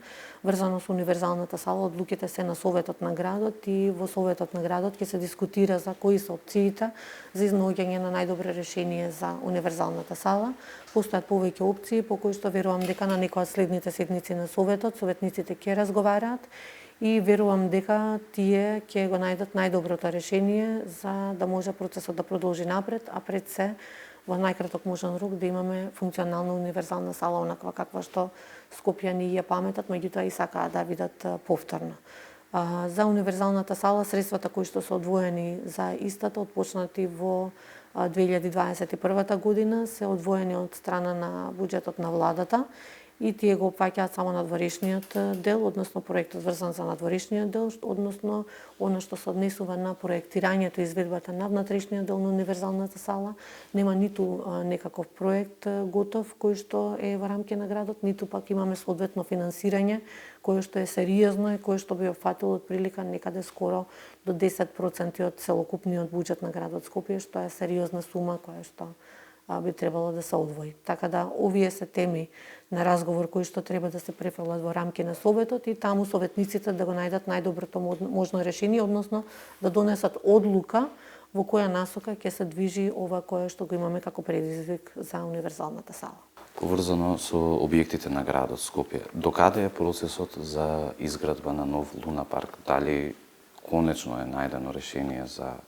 Врзано со универзалната сала, одлуките се на советот на градот и во советот на градот ќе се дискутира за кои се опциите за изнаоѓање на најдобро решение за универзалната сала. Постојат повеќе опции по кои што верувам дека на некоја од следните седници на советот советниците ќе разговараат и верувам дека тие ќе го најдат најдоброто решение за да може процесот да продолжи напред, а пред се во најкраток можен рок да имаме функционална универзална сала онаква каква што скопјани ја паметат, меѓутоа и сакаат да видат повторно. За универзалната сала средствата кои што се одвоени за истата отпочнати во 2021 година се одвоени од страна на буџетот на владата и тие го опфаќаат само надворешниот дел, односно проектот врзан за надворешниот дел, односно она што се однесува на проектирањето и изведбата на внатрешниот дел на универзалната сала. Нема ниту некаков проект готов кој што е во рамки на градот, ниту пак имаме соодветно финансирање кое што е сериозно и кое што би опфатило од прилика некаде скоро до 10% од целокупниот буџет на градот Скопје, што е сериозна сума која што би требало да се одвои. Така да овие се теми на разговор кои што треба да се префрлат во рамки на советот и таму советниците да го најдат најдоброто можно решение, односно да донесат одлука во која насока ќе се движи ова кое што го имаме како предизвик за универзалната сала. Поврзано со објектите на градот Скопје, докаде е процесот за изградба на нов луна парк? Дали конечно е најдено решение за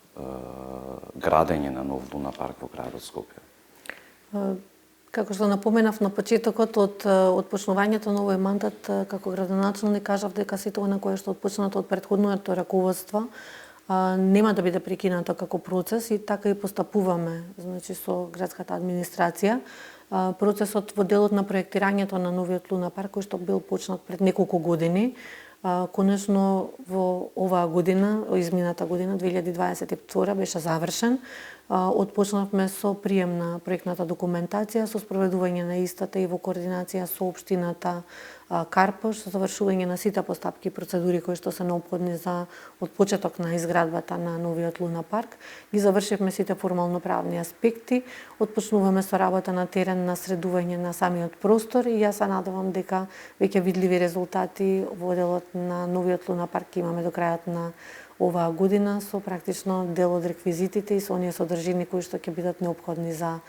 градење на нов луна парк во градот Скопје? Како што напоменав на почетокот од отпочнувањето на овој мандат како градоначелник кажав дека сите она кое што отпочнато од претходното раководство нема да биде прекинато како процес и така и постапуваме, значи со градската администрација. Процесот во делот на проектирањето на новиот Луна парк, кој што бил почнат пред неколку години, конечно во оваа година, измината година 2022 беше завршен. Отпочнавме со прием на проектната документација, со спроведување на истата и во координација со општината Карпош, со завршување на сите постапки и процедури кои што се неопходни за отпочеток на изградбата на новиот Луна парк. Ги завршивме сите формално правни аспекти, отпочнуваме со работа на терен на средување на самиот простор и јас се надевам дека веќе видливи резултати во делот на новиот Луна парк имаме до крајот на оваа година со практично дел од реквизитите и со оние содржини кои што ќе бидат неопходни за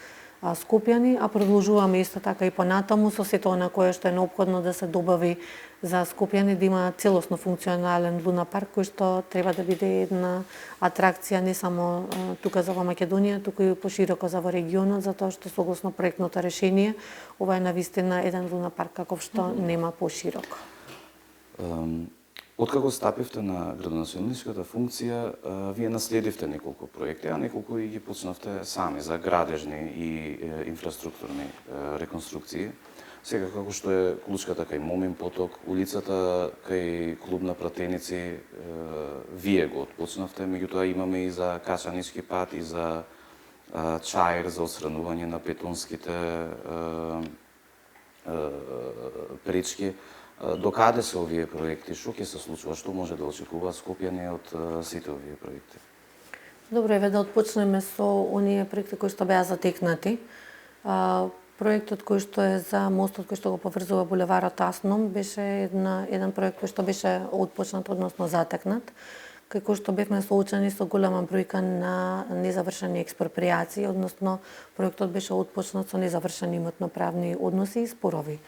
Скопјани, а продолжуваме исто така и понатаму со сето она кое што е неопходно да се добави за Скопјани да има целосно функционален Луна парк кој што треба да биде една атракција не само тука за во Македонија, туку и пошироко за во регионот, затоа што согласно проектното решение ова е навистина еден Луна парк каков што нема поширок. Откако стапивте на градоначелничката функција, вие наследивте неколку проекти, а неколку и ги почнавте сами за градежни и инфраструктурни реконструкции. Сега како што е Клучката кај Момин поток, улицата кај Клуб на пратеници, вие го отпочнавте, меѓутоа имаме и за Качанички пат и за чаир за отстранување на бетонските пречки. До каде се овие проекти? Што ќе се случува? Што може да очекуваат Скопјани од сите овие проекти? Добро е да отпочнеме со оние проекти кои што беа затекнати. Проектот кој што е за мостот кој што го поврзува булеварот Асном беше еден проект кој што беше отпочнат, односно затекнат, кај кој што бевме соочени со голема бројка на незавршени експроприации, односно проектот беше отпочнат со незавршени имотно-правни односи и спорови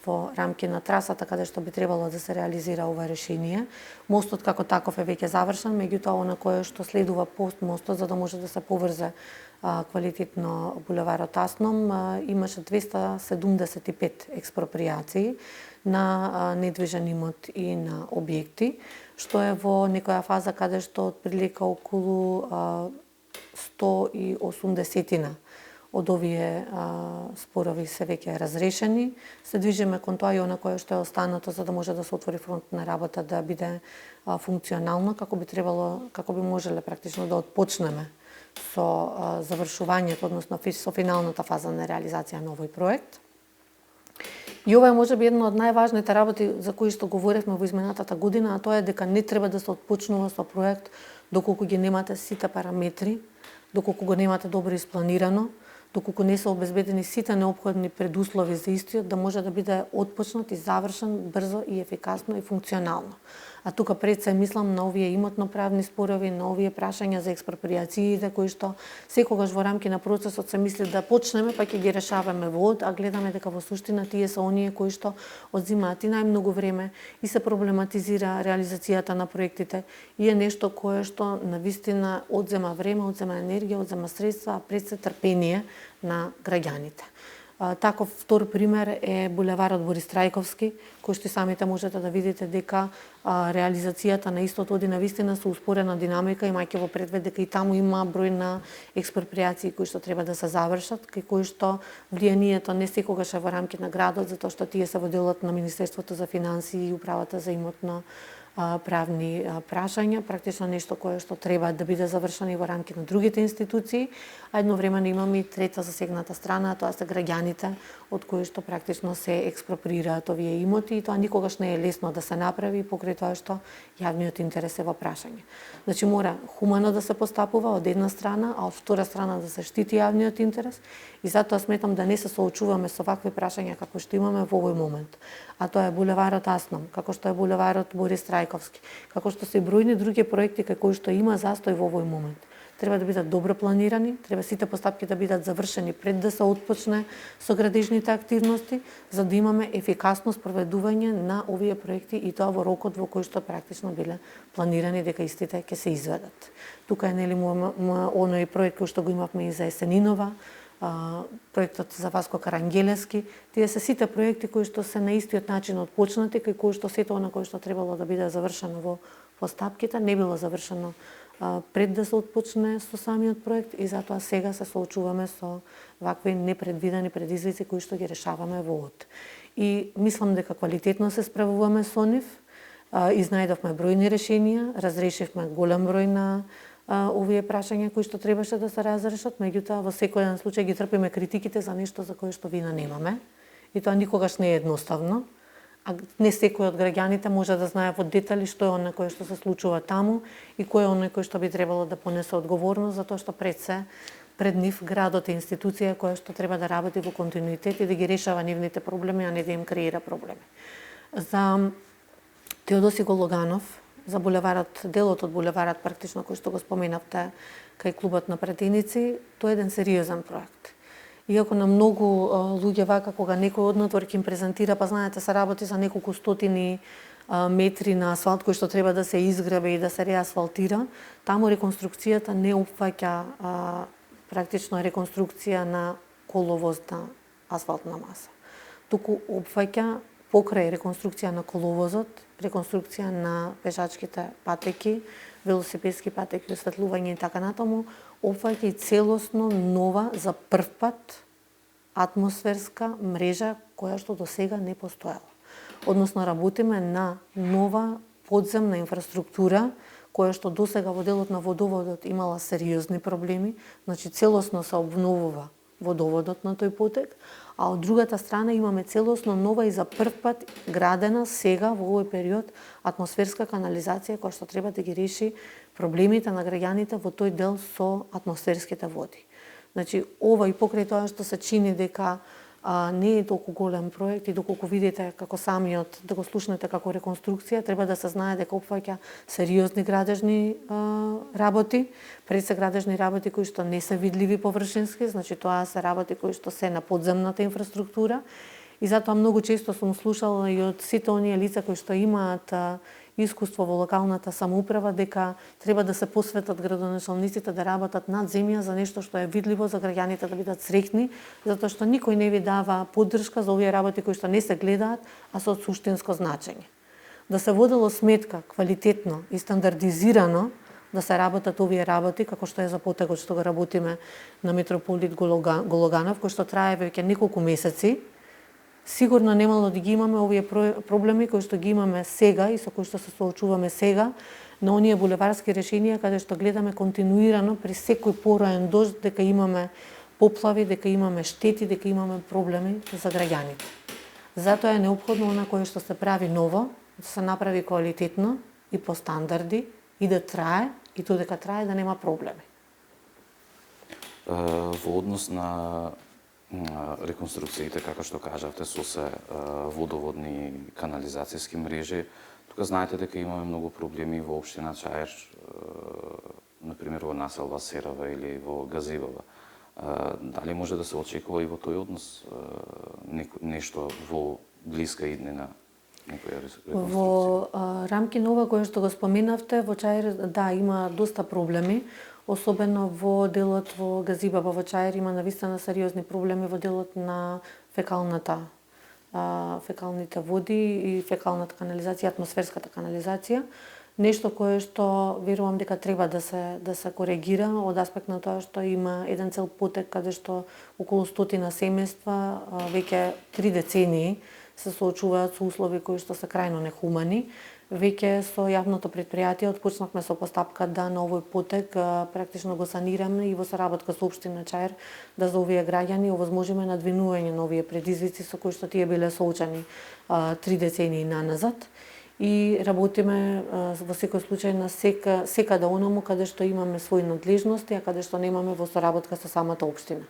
во рамки на трасата каде што би требало да се реализира ова решение. Мостот како таков е веќе завршен, меѓутоа она кое што следува пост мостот за да може да се поврзе квалитетно булеварот Асном, имаше 275 експроприации на недвижен имот и на објекти, што е во некоја фаза каде што отприлика околу 180 од овие спорови се веќе разрешени. Се движиме кон тоа и она кое што е останато за да може да се отвори фронт на работа да биде функционално како би требало, како би можеле практично да отпочнеме со завршувањето, односно со финалната фаза на реализација на овој проект. И ова е можеби една од најважните работи за кои што говоревме во изминатата година, а тоа е дека не треба да се отпочнува со проект доколку ги немате сите параметри, доколку го немате добро испланирано, доколку не се обезбедени сите неопходни предуслови за истиот да може да биде отпочнат и завршен брзо и ефикасно и функционално. А тука пред се мислам на овие имотно-правни спорови, на овие прашања за експроприациите кои што секогаш во рамки на процесот се мисли да почнеме па ќе ги решаваме во од, а гледаме дека во суштина тие се оние кои што одзимаат и најмногу време и се проблематизира реализацијата на проектите и е нешто кое што навистина одзема време, одзема енергија, одзема средства, а пред се трпение на граѓаните. Таков втор пример е булеварот Борис Трајковски, кој што самите можете да видите дека реализацијата на истот оди навистина со успорена динамика, имајќи во предвид дека и таму има број на експроприации кои што треба да се завршат, кај кои што влијанието не секогаш е во рамки на градот, затоа што тие се во делот на Министерството за финансии и управата за имотно правни прашања, практично нешто кое што треба да биде завршено и во рамки на другите институции, а едновремено имаме и трета засегната страна, а тоа се граѓаните од кои што практично се експроприираат овие имоти и тоа никогаш не е лесно да се направи покрај тоа што јавниот интерес е во прашање. Значи мора хумано да се постапува од една страна, а од втора страна да се штити јавниот интерес и затоа сметам да не се соочуваме со вакви прашања како што имаме во овој момент. А тоа е булеварот Асном, како што е булеварот Борис Трајковски, како што се бројни други проекти кај кои што има застој во овој момент. Треба да бидат добро планирани, треба сите постапки да бидат завршени пред да се отпочне со градежните активности, за да имаме ефикасно спроведување на овие проекти и тоа во рокот во кој што практично биле планирани дека истите ќе се изведат. Тука е нели оној проект кој што го имавме и за Есенинова, проектот за Васко Карангелевски, тие се сите проекти кои што се на истиот начин отпочнати, кај кои што сето она кое што требало да биде завршено во постапките не било завршено пред да се отпочне со самиот проект и затоа сега се соочуваме со вакви непредвидени предизвици кои што ги решаваме во ОД. И мислам дека квалитетно се справуваме со нив. Изнајдовме бројни решенија, разрешивме голем број на овие прашања кои што требаше да се разрешат, меѓутоа во секој еден случај ги трпиме критиките за нешто за кое што вина немаме. И тоа никогаш не е едноставно. А не секој од граѓаните може да знае во детали што е оно кое што се случува таму и кој е оно кој што би требало да понесе одговорност, затоа што пред нив градот е институција која што треба да работи во континуитет и да ги решава нивните проблеми, а не да им креира проблеми. За Теодоси Гологанов, за булеварот, делот од булеварот практично кој што го споменавте кај клубот на пратеници, тоа е еден сериозен проект. Иако на многу луѓе вака кога некој од надвор ќе им презентира, па знаете се работи за неколку стотини метри на асфалт кој што треба да се изграбе и да се реасфалтира, таму реконструкцијата не опфаќа практично реконструкција на коловозна асфалтна маса. Туку опфаќа покрај реконструкција на коловозот, реконструкција на пешачките патеки, велосипедски патеки, осветлување и така натаму, опфаќа и целосно нова за прв пат атмосферска мрежа која што до сега не постоела. Односно работиме на нова подземна инфраструктура која што досега во делот на водоводот имала сериозни проблеми, значи целосно се обновува водоводот на тој потек, а од другата страна имаме целосно нова и за прв пат градена сега во овој период атмосферска канализација која што треба да ги реши проблемите на граѓаните во тој дел со атмосферските води. Значи, ова и покрај тоа што се чини дека не е толку голем проект и доколку видите како самиот, да го слушнете како реконструкција, треба да се знае дека опфаќа сериозни градежни работи, пред се градежни работи кои што не се видливи површински, значи тоа се работи кои што се на подземната инфраструктура и затоа многу често сум слушала и од сите оние лица кои што имаат искуство во локалната самоуправа дека треба да се посветат градоначалниците да работат над земја за нешто што е видливо за граѓаните да бидат среќни, затоа што никој не ви дава поддршка за овие работи кои што не се гледаат, а со суштинско значење. Да се водело сметка квалитетно и стандардизирано да се работат овие работи, како што е за потегот што го работиме на Митрополит Гологанов, кој што трае веќе неколку месеци, сигурно немало да ги имаме овие проблеми кои што ги имаме сега и со кои што се соочуваме сега на оние булеварски решенија каде што гледаме континуирано при секој пороен дожд дека имаме поплави, дека имаме штети, дека имаме проблеми за граѓаните. Затоа е неопходно она кое што се прави ново, да се направи квалитетно и по стандарди и да трае и тоа дека трае да нема проблеми. Во однос на реконструкциите, како што кажавте, со се водоводни канализацијски мрежи. Тука знаете дека имаме многу проблеми во општина Чаир, например во населба Серава или во Газибава. Дали може да се очекува и во тој однос нешто во блиска иднина? Во рамки на ова кое што го споменавте, во Чаир, да, има доста проблеми. Особено во делот во Газибава во Чаир има навистина сериозни проблеми во делот на фекалните води и фекалната канализација, атмосферската канализација. Нешто кое што верувам дека треба да се коригира од аспект на тоа што има еден цел потек каде што околу 100 семејства веќе 3 децении се соочуваат со услови кои што се крајно нехумани. Веќе со јавното предпријатие отпочнавме со постапка да на овој потек практично го санираме и во соработка со општина Чаир да за овие граѓани овозможиме надвинување на овие предизвици со кои што тие биле соочени 3 децении наназад. И работиме во секој случај на секаде онаму каде што имаме своји надлежности, а каде што немаме во соработка со самата општина.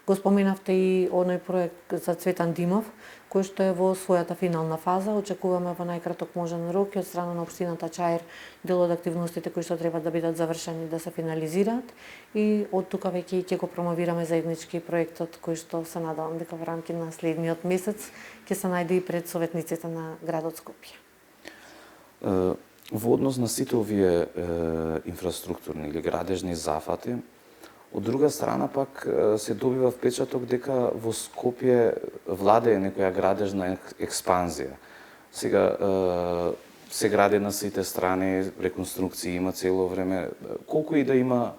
Го споменавте и оној проект за Цветан Димов, кој што е во својата финална фаза. Очекуваме во најкраток можен рок и од страна на општината Чаир дел од активностите кои што треба да бидат завршени да се финализираат и од тука веќе ќе го промовираме заеднички проектот кој што се надевам дека во рамки на следниот месец ќе се најде и пред советниците на градот Скопје. Во однос на сите овие инфраструктурни или градежни зафати, од друга страна пак се добива впечаток дека во Скопје владее некоја градежна експанзија. Сега, се гради на сите страни, реконструкции има цело време. Колку и да има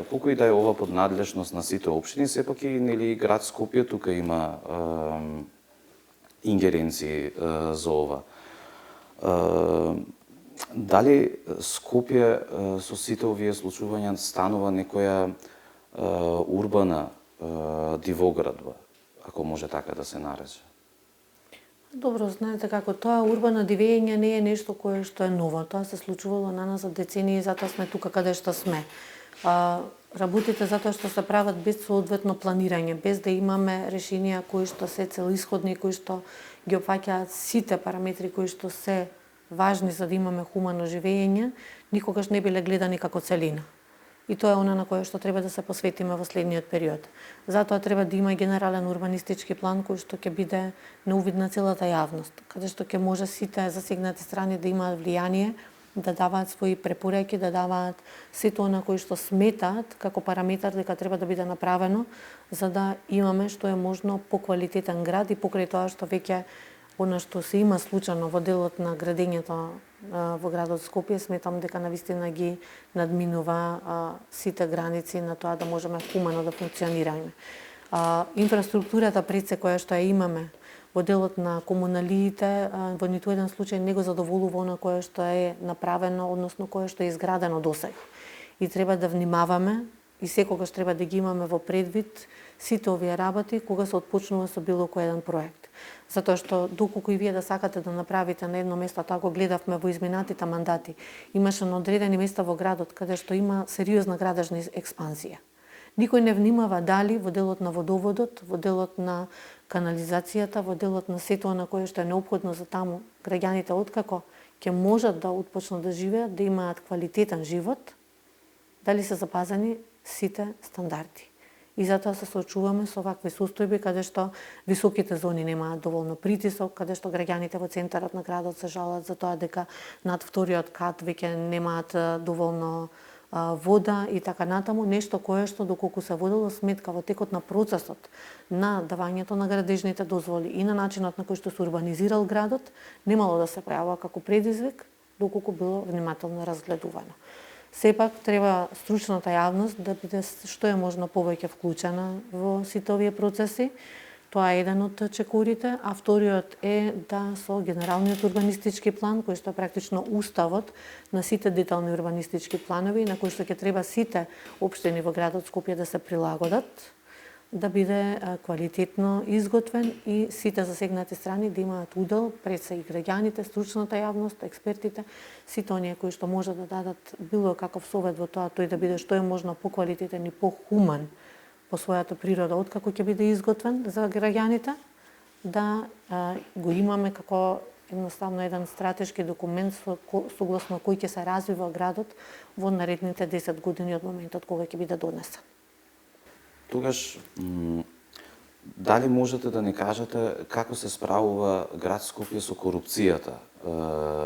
колку и да е ова под надлежност на сите општини, сепак и нели град Скопје тука има ингеренции за ова. Дали Скопје со сите овие случувања станува некоја урбана дивоградба, ако може така да се нарече? Добро, знаете како тоа урбано дивење не е нешто кое што е ново. Тоа се случувало на нас за децении, затоа сме тука каде што сме. Работите затоа што се прават без соодветно планирање, без да имаме решенија кои што се целисходни, кои што ги опфаќаат сите параметри кои што се важни за да имаме хумано живење, никогаш не биле гледани како целина. И тоа е она на кое што треба да се посветиме во следниот период. Затоа треба да има генерален урбанистички план кој што ќе биде на увид на целата јавност, каде што ќе може сите засегнати страни да имаат влијание, да даваат своји препораки, да даваат сето она кој што сметаат како параметар дека треба да биде направено за да имаме што е можно поквалитетен град и покрај тоа што веќе она што се има случано во делот на градењето во градот Скопје, сметам дека навистина ги надминува сите граници на тоа да можеме хумано да функционираме. Инфраструктурата пред се која што ја имаме во делот на комуналиите, во ниту еден случај не го задоволува она кое што е направено, односно кое што е изградено досега. И треба да внимаваме и секогаш треба да ги имаме во предвид сите овие работи кога се отпочнува со било кој еден проект. Затоа што доколку и вие да сакате да направите на едно место, тоа го гледавме во изминатите мандати, имаше на одредени места во градот каде што има сериозна градежна експанзија. Никој не внимава дали во делот на водоводот, во делот на канализацијата, во делот на сето на кое што е неопходно за таму граѓаните откако ќе можат да отпочнат да живеат, да имаат квалитетен живот, дали се запазени сите стандарди. И затоа се соочуваме со вакви состојби каде што високите зони немаат доволно притисок, каде што граѓаните во центарот на градот се жалат за тоа дека над вториот кат веќе немаат доволно вода и така натаму, нешто кое што доколку се водело сметка во текот на процесот на давањето на градежните дозволи и на начинот на кој што се урбанизирал градот, немало да се појавува како предизвик, доколку било внимателно разгледувано. Сепак треба стручната јавност да биде што е можно повеќе вклучена во сите овие процеси. Тоа е еден од чекорите, а вториот е да со генералниот урбанистички план, кој што е практично уставот на сите детални урбанистички планови, на кој што ќе треба сите општини во градот Скопје да се прилагодат, да биде квалитетно изготвен и сите засегнати страни да имаат удел, пред се и граѓаните, стручната јавност, експертите, сите оние кои што може да дадат било каков совет во тоа, тој да биде што е можно поквалитетен и похуман по својата природа, откако ќе биде изготвен за граѓаните, да го имаме како едноставно еден стратешки документ согласно кој ќе се развива градот во наредните 10 години од моментот кога ќе биде донесен. Тогаш, дали можете да ни кажете како се справува град Скопје со корупцијата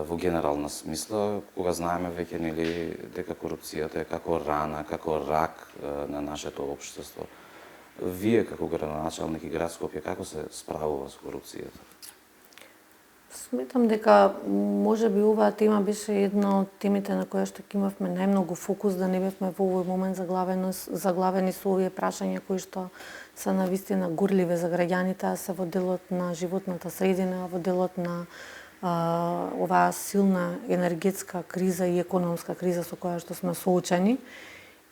во генерална смисла, кога знаеме веќе нели дека корупцијата е како рана, како рак на нашето општество. Вие како градоначалник и град Скопје како се справува со корупцијата? Сметам дека можеби оваа тема беше една од темите на која што имавме најмногу фокус, да не бевме во овој момент заглавени со овие прашања кои што се навистина горливе за граѓаните, а се во делот на животната средина, во делот на оваа силна енергетска криза и економска криза со која што сме соочени.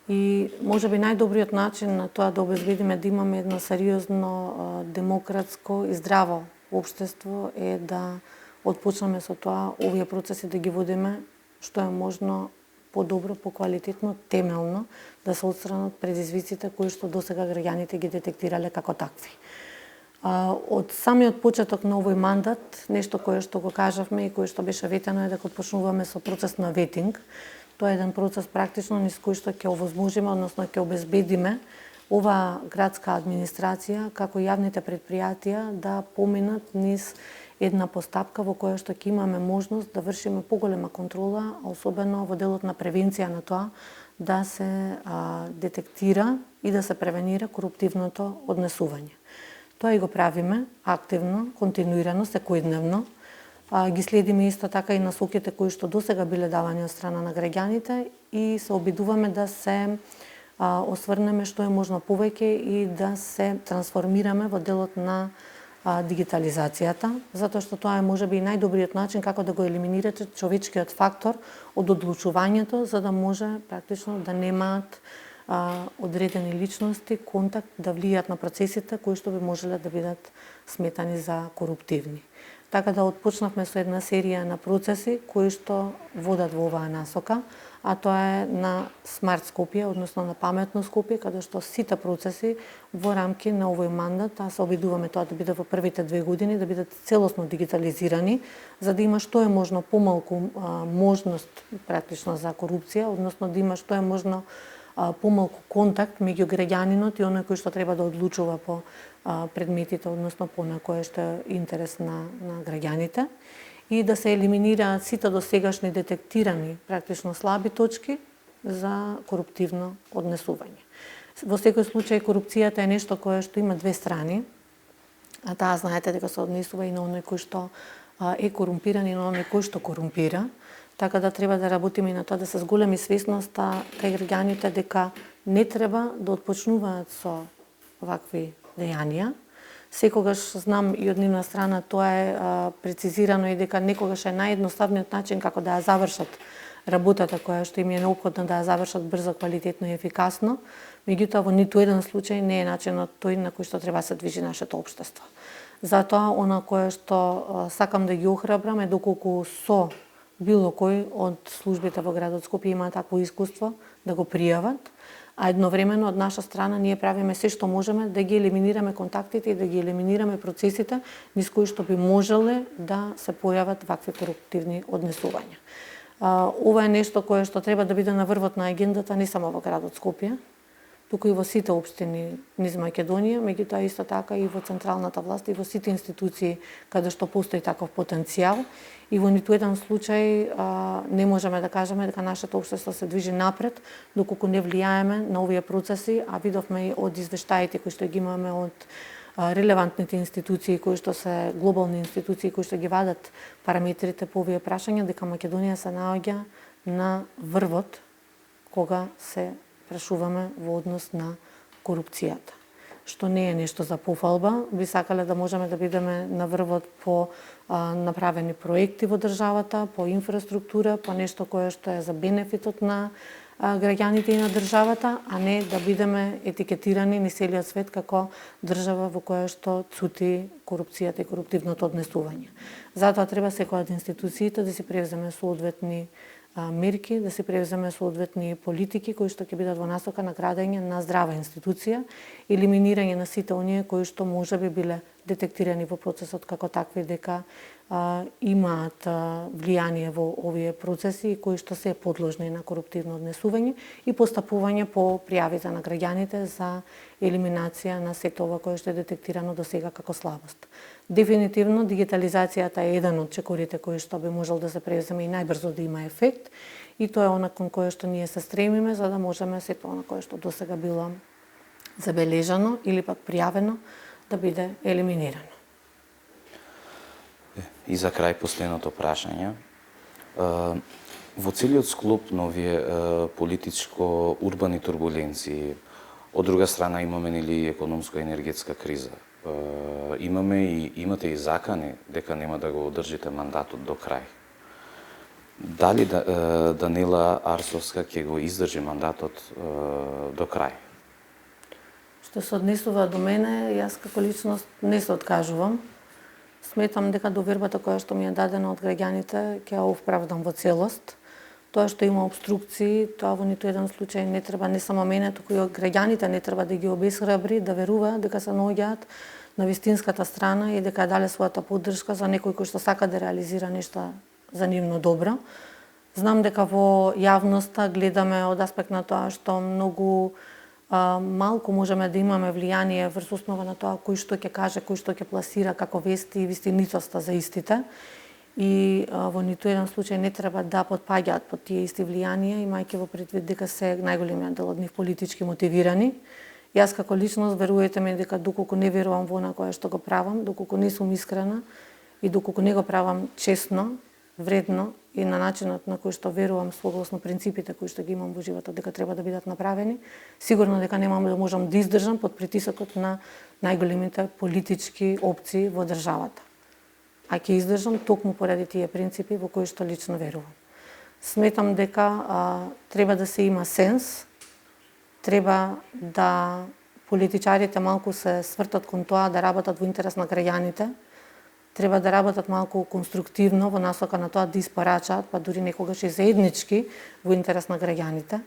И можеби најдобриот начин на тоа да обезбедиме да имаме едно сериозно демократско и здраво општество е да отпочнеме со тоа овие процеси да ги водиме што е можно подобро, поквалитетно, темелно, да се отстранат предизвиците кои што досега граѓаните ги детектирале како такви. Од самиот почеток на овој мандат, нешто кое што го кажавме и кое што беше ветено е дека почнуваме со процес на ветинг. Тоа е еден процес практично низ кој што ќе овозможиме, односно ќе обезбедиме ова градска администрација, како јавните предпријатија, да поминат низ една постапка во која што ќе имаме можност да вршиме поголема контрола, особено во делот на превенција на тоа, да се детектира и да се превенира коруптивното однесување. Тоа и го правиме активно, континуирано, секојдневно. Ги следиме исто така и насоките кои што досега биле давани од страна на граѓаните и се обидуваме да се осврнеме што е можно повеќе и да се трансформираме во делот на дигитализацијата, затоа што тоа е можеби и најдобриот начин како да го елиминирате човечкиот фактор од одлучувањето, за да може практично да немаат одредени личности контакт да влијат на процесите кои што би можеле да бидат сметани за коруптивни. Така да отпочнавме со една серија на процеси кои што водат во оваа насока, а тоа е на Смарт Скопје, односно на паметно Скопје, каде што сите процеси во рамки на овој мандат, се обидуваме тоа да биде во првите 2 години, да бидат целосно дигитализирани, за да има што е можно помалку можност практично за корупција, односно да има што е можно помалку контакт меѓу граѓанинот и оној кој што треба да одлучува по предметите, односно по на кое што е интерес на граѓаните, и да се елиминираат сите досегашни детектирани практично слаби точки за коруптивно однесување. Во секој случај корупцијата е нешто кое што има две страни, а таа знаете дека се однесува и на оној кој што е корумпиран и на оној кој што корумпира. Така да треба да работиме и на тоа да се зголеми свесноста кај граѓаните дека не треба да отпочнуваат со вакви дејанија. Секогаш знам и од нивна страна тоа е прецизирано и дека некогаш е наједноставниот начин како да ја завршат работата која што им е неопходна да ја завршат брзо, квалитетно и ефикасно. Меѓутоа во ниту еден случај не е начинот тој на кој што треба да се движи нашето општество. Затоа она кое што сакам да ги охрабрам е доколку со било кој од службите во градот Скопје има такво искуство да го пријават, а едновремено од наша страна ние правиме се што можеме да ги елиминираме контактите и да ги елиминираме процесите низ кои што би можеле да се појават вакви коруптивни однесувања. Ова е нешто кое што треба да биде на врвот на агендата не само во градот Скопје, туку и во сите општини низ Македонија, меѓутоа исто така и во централната власт и во сите институции каде што постои таков потенцијал. И во ниту еден случај не можеме да кажеме дека нашето општество се движи напред доколку не влијаеме на овие процеси, а видовме и од извештаите кои што ги имаме од релевантните институции кои што се глобални институции кои што ги вадат параметрите по овие прашања, дека Македонија се наоѓа на врвот кога се прашуваме во однос на корупцијата, што не е нешто за пофалба. Би сакале да можеме да бидеме на врвот по направени проекти во државата, по инфраструктура, по нешто кое што е за бенефитот на граѓаните и на државата, а не да бидеме етикетирани низ целиот свет како држава во која што цути корупцијата и коруптивното однесување. Затоа треба секоја од институциите да си превземе соодветни мерки, да се превземе соодветни политики кои што ќе бидат во насока на градење на здрава институција, елиминирање на сите оние кои што можеби биле детектирани во процесот како такви дека имаат влијание во овие процеси и кои што се подложни на коруптивно однесување и постапување по пријавите на граѓаните за елиминација на сето ова кое што е детектирано до сега како слабост. Дефинитивно дигитализацијата е еден од чекорите кои што би можел да се превземе и најбрзо да има ефект, и тоа е она кон кое што ние се стремиме за да можеме сето она кое што досега било забележано или пак пријавено да биде елиминирано. И за крај последното прашање. Во целиот склоп на овие политичко-урбани турбуленции, од друга страна имаме нели економско-енергетска криза. Имате и закани дека нема да го одржите мандатот до крај. Дали Данела Арсовска ќе го издржи мандатот до крај? Што се однесува до мене, јас како личност не се откажувам. Сметам дека довербата која што ми е дадена од граѓаните ќе ја оправдам во целост. Тоа што има обструкции, тоа во ниту еден случај не треба не само мене, туку и граѓаните не треба да ги обесхрабри, да веруваат дека се наоѓаат на вистинската страна и дека дале својата поддршка за некој кој што сака да реализира нешто за нивно добро. Знам дека во јавноста гледаме од аспект на тоа што многу малку можеме да имаме влијание врз основа на тоа кој што ќе каже, кој што ќе пласира како вести и вистинитоста за истите. И во ниту еден случај не треба да потпаѓаат под тие исти влијанија, имајќи во предвид дека се најголемиот дел од нив политички мотивирани. Јас како личност, верувајте ми дека доколку не верувам во она кое што го правам, доколку не сум искрена, и доколку не го правам честно, вредно и на начинот на кој што верувам согласно принципите кои што ги имам во животот дека треба да бидат направени, сигурно дека немам да можам да издржам под притисокот на најголемите политички опции во државата. А ќе издржам токму поради тие принципи во кои што лично верувам. Сметам дека треба да се има сенс, треба да политичарите малку се свртат кон тоа да работат во интерес на граѓаните, треба да работат малку конструктивно во насока на тоа да испорачаат, па дури некогаш и заеднички во интерес на граѓаните,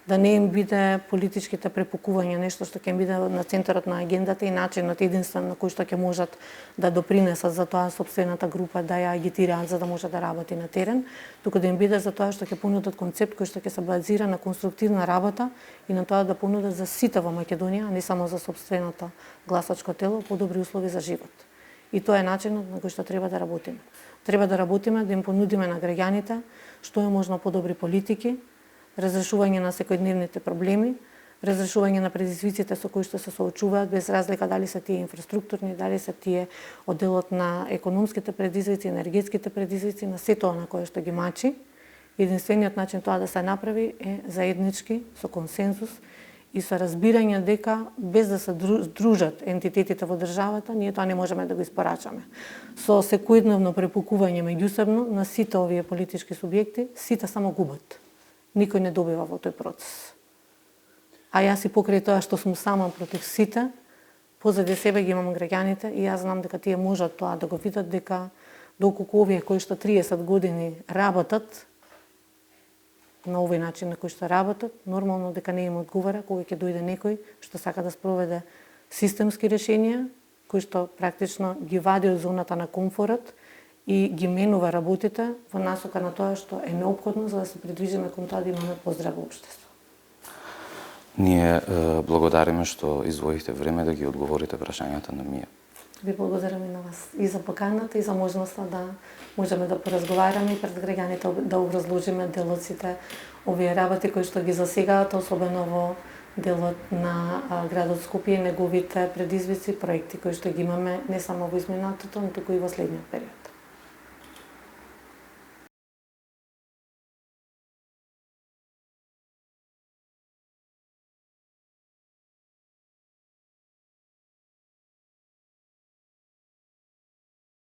да не им биде политичките препукувања нешто што ќе им биде на центарот на агендата и начинот единствен на кој што ќе можат да допринесат за тоа сопствената група да ја агитираат за да може да работи на терен, туку да им биде за тоа што ќе понудат концепт кој што ќе се базира на конструктивна работа и на тоа да понудат за сите во Македонија, а не само за сопственото гласачко тело, подобри услови за живот. И тоа е начинот на кој што треба да работиме. Треба да работиме, да им понудиме на граѓаните што е можно подобри политики, разрешување на секојдневните проблеми, разрешување на предизвиците со кои што се соочуваат, без разлика дали се тие инфраструктурни, дали се тие од делот на економските предизвици, енергетските предизвици, на сето она кое што ги мачи. Единствениот начин тоа да се направи е заеднички, со консензус и со разбирање дека без да се дружат ентитетите во државата, ние тоа не можеме да го испорачаме. Со секојдневно препукување меѓусебно на сите овие политички субјекти, сите само губат. Никој не добива во тој процес. А јас и покрај тоа што сум сама против сите, позади себе ги имам граѓаните и јас знам дека тие можат тоа да го видат дека доколку овие кои што 30 години работат на овој начин на кој што работат, нормално дека не им одговара кога ќе дојде некој што сака да спроведе системски решенија, кои што практично ги вади од зоната на комфорот и ги менува работите во насока на тоа што е неопходно за да се придвижиме кон тоа да имаме поздраво општество. Ние благодариме што издвоихте време да ги одговорите прашањата на Мија. Ви благодарам и на вас и за поканата и за можноста да можеме да поразговараме и пред граѓаните да образложиме делоците овие работи кои што ги засегаат, особено во делот на градот Скопје и неговите предизвици, проекти кои што ги имаме не само во изминатото, но туку и во следниот период.